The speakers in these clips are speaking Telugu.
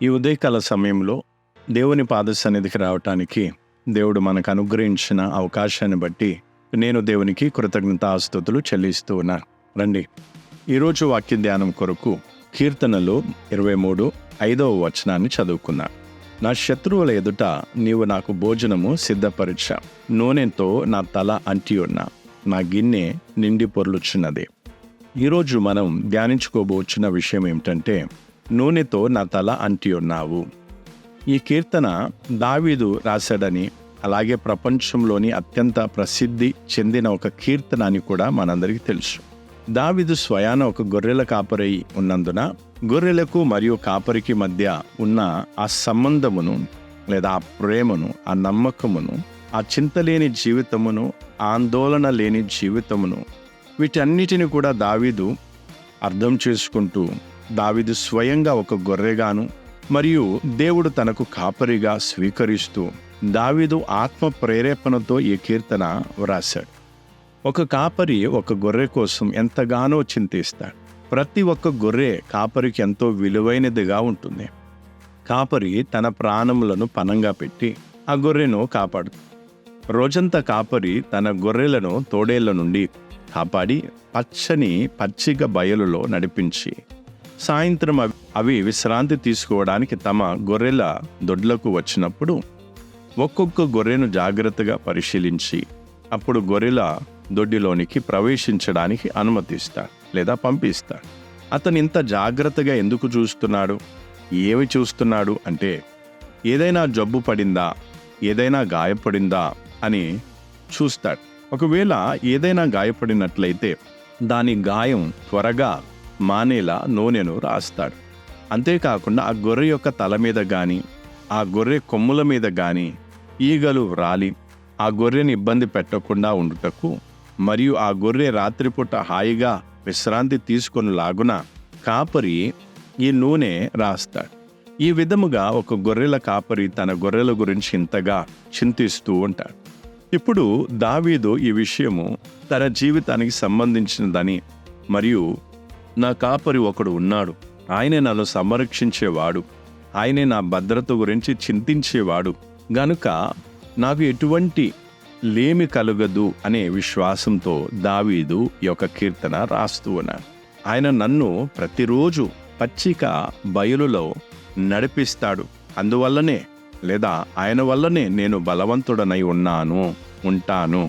ఈ ఉదయకాల సమయంలో దేవుని పాద సన్నిధికి రావటానికి దేవుడు మనకు అనుగ్రహించిన అవకాశాన్ని బట్టి నేను దేవునికి కృతజ్ఞతాస్తుతులు చెల్లిస్తూ ఉన్నాను. రండి, ఈరోజు వాక్య ధ్యానం కొరకు కీర్తనలు 23:5 వచనాన్ని చదువుకున్నా. నా శత్రువుల ఎదుట నీవు నాకు భోజనము సిద్ధపరిచా, నూనెతో నా తల అంటి ఉన్నా, నా గిన్నె నిండి పొర్లుచున్నది. ఈరోజు మనం ధ్యానించుకోబోచున్న విషయం ఏమిటంటే, నూనెతో నా తల అంటి ఉన్నావు. ఈ కీర్తన దావీదు రాశాడని, అలాగే ప్రపంచంలోని అత్యంత ప్రసిద్ధి చెందిన ఒక కీర్తన అని కూడా మనందరికీ తెలుసు. దావీదు స్వయాన ఒక గొర్రెల కాపరి ఉన్నందున గొర్రెలకు మరియు కాపరికి మధ్య ఉన్న ఆ సంబంధమును లేదా ఆ ప్రేమను, ఆ నమ్మకమును, ఆ చింతలేని జీవితమును, ఆందోళన లేని జీవితమును, వీటన్నిటిని కూడా దావీదు అర్థం చేసుకుంటూ, దావీదు స్వయంగా ఒక గొర్రెగాను మరియు దేవుడు తనకు కాపరిగా స్వీకరిస్తూ దావీదు ఆత్మ ప్రేరేపణతో ఈ కీర్తన వ్రాశాడు. ఒక కాపరి ఒక గొర్రె కోసం ఎంతగానో చింతిస్తాడు. ప్రతి ఒక్క గొర్రె కాపరికి ఎంతో విలువైనదిగా ఉంటుంది. కాపరి తన ప్రాణములను పణంగా పెట్టి ఆ గొర్రెను కాపాడుతుంది. రోజంతా కాపరి తన గొర్రెలను తోడేళ్ల నుండి కాపాడి పచ్చిక బయలులో నడిపించి, సాయంత్రం అవి విశ్రాంతి తీసుకోవడానికి తమ గొర్రెల దొడ్లకు వచ్చినప్పుడు ఒక్కొక్క గొర్రెను జాగ్రత్తగా పరిశీలించి అప్పుడు గొర్రెల దొడ్డిలోనికి ప్రవేశించడానికి అనుమతిస్తాడు లేదా పంపిస్తాడు. అతను ఇంత జాగ్రత్తగా ఎందుకు చూస్తున్నాడు? ఏమి చూస్తున్నాడు అంటే, ఏదైనా జబ్బు పడిందా, ఏదైనా గాయపడిందా అని చూస్తాడు. ఒకవేళ ఏదైనా గాయపడినట్లయితే దాని గాయం త్వరగా మానేలా నూనెను రాస్తాడు. అంతేకాకుండా ఆ గొర్రె యొక్క తల మీద కానీ, ఆ గొర్రె కొమ్ముల మీద కానీ ఈగలు రాలి ఆ గొర్రెని ఇబ్బంది పెట్టకుండా ఉండుటకు మరియు ఆ గొర్రె రాత్రిపూట హాయిగా విశ్రాంతి తీసుకొనిలాగున కాపరి ఈ నూనె రాస్తాడు. ఈ విధముగా ఒక గొర్రెల కాపరి తన గొర్రెల గురించి ఇంతగా చింతిస్తూ ఉంటాడు. ఇప్పుడు దావీదు ఈ విషయము తన జీవితానికి సంబంధించినదని మరియు నా కాపరి ఒకడు ఉన్నాడు, ఆయనే నన్ను సంరక్షించేవాడు, ఆయనే నా భద్రత గురించి చింతించేవాడు గనుక నాకు ఎటువంటి లేమి కలుగదు అనే విశ్వాసంతో దావీదు ఈ యొక్క కీర్తన రాస్తూ ఉన్నాడు. ఆయన నన్ను ప్రతిరోజు పచ్చిక బయలులో నడిపిస్తాడు. అందువల్లనే లేదా ఆయన వల్లనే నేను బలవంతుడనై ఉంటాను.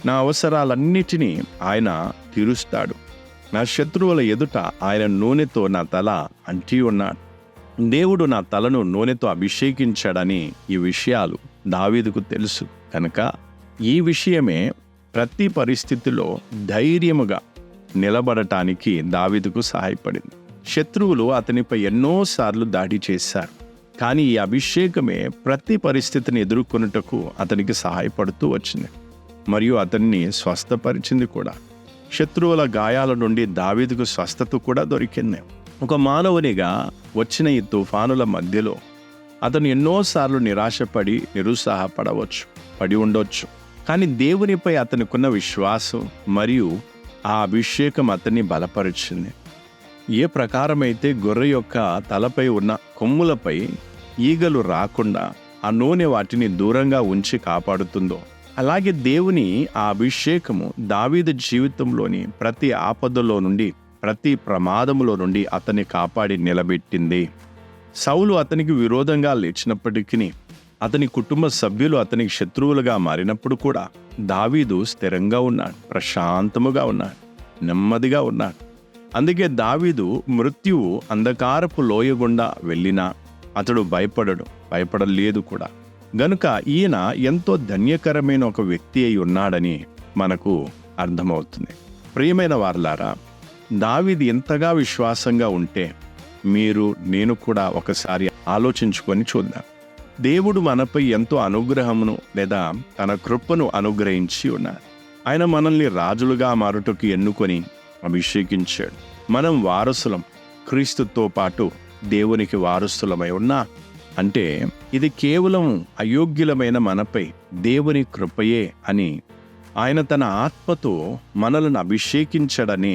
నా అవసరాలన్నిటినీ ఆయన తీరుస్తాడు. నా శత్రువుల ఎదుట ఆయన నూనెతో నా తల అంటి ఉన్నాడు. దేవుడు నా తలను నూనెతో అభిషేకించాడని ఈ విషయాలు దావీదుకు తెలుసు కనుక ఈ విషయమే ప్రతి పరిస్థితిలో ధైర్యముగా నిలబడటానికి దావీదుకు సహాయపడింది. శత్రువులు అతనిపై ఎన్నోసార్లు దాడి చేశారు, కానీ ఈ అభిషేకమే ప్రతి పరిస్థితిని ఎదుర్కొనుటకు అతనికి సహాయపడుతూ వచ్చింది మరియు అతన్ని స్వస్థపరిచింది కూడా. శత్రువుల గాయాల నుండి దావీదుకు స్వస్థత కూడా దొరికింది. ఒక మానవునిగా వచ్చిన ఈ తుఫానుల మధ్యలో అతను ఎన్నోసార్లు నిరాశపడి పడి ఉండొచ్చు, కానీ దేవునిపై అతనికున్న విశ్వాసం మరియు ఆ అభిషేకం అతన్ని బలపరిచింది. ఏ ప్రకారమైతే గొర్రె యొక్క తలపై ఉన్న కొమ్ములపై ఈగలు రాకుండా ఆ నూనె వాటిని దూరంగా ఉంచి కాపాడుతుందో, అలాగే దేవుని ఆ అభిషేకము దావీదు జీవితంలోని ప్రతి ఆపదలో నుండి, ప్రతి ప్రమాదములో నుండి అతన్ని కాపాడి నిలబెట్టింది. సౌలు అతనికి విరోధంగా లేచినప్పటికీ, అతని కుటుంబ సభ్యులు అతనికి శత్రువులుగా మారినప్పుడు కూడా దావీదు స్థిరంగా ఉన్నాడు, ప్రశాంతముగా ఉన్నాడు, నెమ్మదిగా ఉన్నాడు. అందుకే దావీదు మృత్యువు అంధకారపు లోయ గుండా వెళ్ళినా అతడు భయపడలేదు కూడా. గనుక ఈయన ఎంతో ధన్యకరమైన ఒక వ్యక్తి అయి ఉన్నాడని మనకు అర్థమవుతుంది. ప్రియమైన వారలారా, దావీదు ఎంతగా విశ్వాసంగా ఉంటే మీరు నేను కూడా ఒకసారి ఆలోచించుకొని చూద్దాం. దేవుడు మనపై ఎంతో అనుగ్రహమును లేదా తన కృపను అనుగ్రహించి ఉన్నాడు. ఆయన మనల్ని రాజులుగా మారుటకు ఎన్నుకొని అభిషేకించాడు. మనం వారసులం, క్రీస్తుతో పాటు దేవునికి వారసులమై ఉన్నా అంటే ఇది కేవలం అయోగ్యులమైన మనపై దేవుని కృపయే అని ఆయన తన ఆత్మతో మనలను అభిషేకించడనే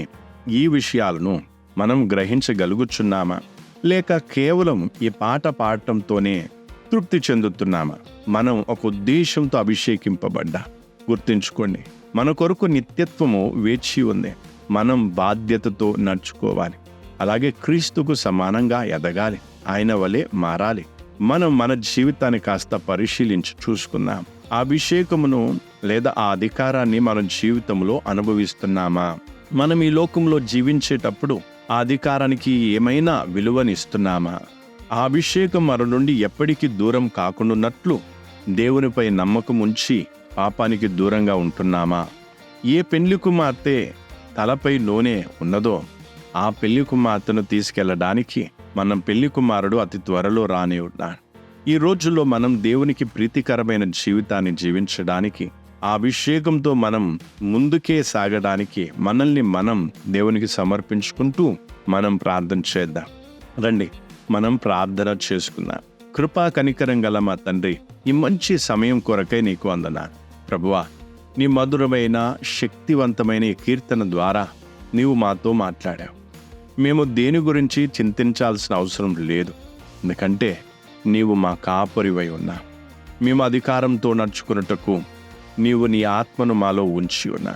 ఈ విషయాలను మనం గ్రహించగలుగుచున్నామా? లేక కేవలం ఈ పాట పాడటంతోనే తృప్తి చెందుతున్నామా? మనం ఒక ఉద్దేశంతో అభిషేకింపబడ్డా. గుర్తుంచుకోండి, మన కొరకు నిత్యత్వము వేచి ఉంది. మనం బాధ్యతతో నడుచుకోవాలి. అలాగే క్రీస్తుకు సమానంగా ఎదగాలి. ఆయన వలె మారాలి. మనం మన జీవితాన్ని కాస్త పరిశీలించి చూసుకుందాం. ఆ అభిషేకమును లేదా ఆ అధికారాన్ని మన జీవితంలో అనుభవిస్తున్నామా? మనం ఈ లోకంలో జీవించేటప్పుడు ఆ అధికారానికి ఏమైనా విలువనిస్తున్నామా? ఆ అభిషేకం మన నుండి ఎప్పటికీ దూరం కాకుండాన్నట్లు దేవునిపై నమ్మకం ఉంచి పాపానికి దూరంగా ఉంటున్నామా? ఏ పెళ్లి కుమార్తె తలపై నూనె ఉన్నదో ఆ పెళ్లి కుమార్తెను తీసుకెళ్లడానికి మనం పెళ్లి కుమారుడు అతి త్వరలో రాని ఉన్నాడు. ఈ రోజుల్లో మనం దేవునికి ప్రీతికరమైన జీవితాన్ని జీవించడానికి, ఆ అభిషేకంతో మనం ముందుకే సాగడానికి మనల్ని మనం దేవునికి సమర్పించుకుంటూ మనం ప్రార్థన చేద్దాం. రండి, మనం ప్రార్థన చేసుకుందాం. కృపా కనికరం గల మా తండ్రి, ఈ మంచి సమయం కొరకై నీకు వందనాలు ప్రభువా. నీ మధురమైన శక్తివంతమైన ఈ కీర్తన ద్వారా నీవు మాతో మాట్లాడావు. మేము దేని గురించి చింతించాల్సిన అవసరం లేదు, ఎందుకంటే నీవు మా కాపరివై ఉన్నా. మేము అధికారంతో నడుచుకున్నటకు నీవు నీ ఆత్మను మాలో ఉంచి ఉన్నా.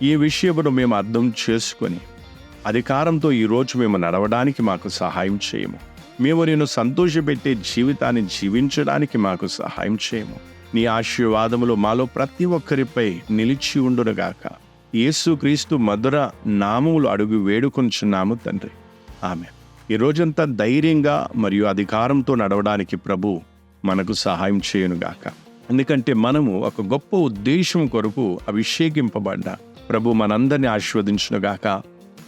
ఈ విషయమును మేము అర్థం చేసుకొని అధికారంతో ఈరోజు మేము నడవడానికి మాకు సహాయం చేయము. మేము నేను సంతోషపెట్టే జీవితాన్ని జీవించడానికి మాకు సహాయం చేయము. నీ ఆశీర్వాదములు మాలో ప్రతి ఒక్కరిపై నిలిచి ఉండునుగాక. యేసుక్రీస్తు మధుర నామములు అడుగు వేడుకొంచున్నాము తండ్రి, ఆమేన్. ఈ రోజంతా ధైర్యంగా మరియు అధికారంతో నడవడానికి ప్రభు మనకు సహాయం చేయునుగాక. ఎందుకంటే మనము ఒక గొప్ప ఉద్దేశం కొరకు అభిషేకింపబడ్డా. ప్రభు మనందరినీ ఆశీర్వదించునుగాక.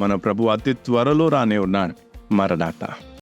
మన ప్రభు అతి త్వరలో రానే ఉన్నాడు. మరణాత.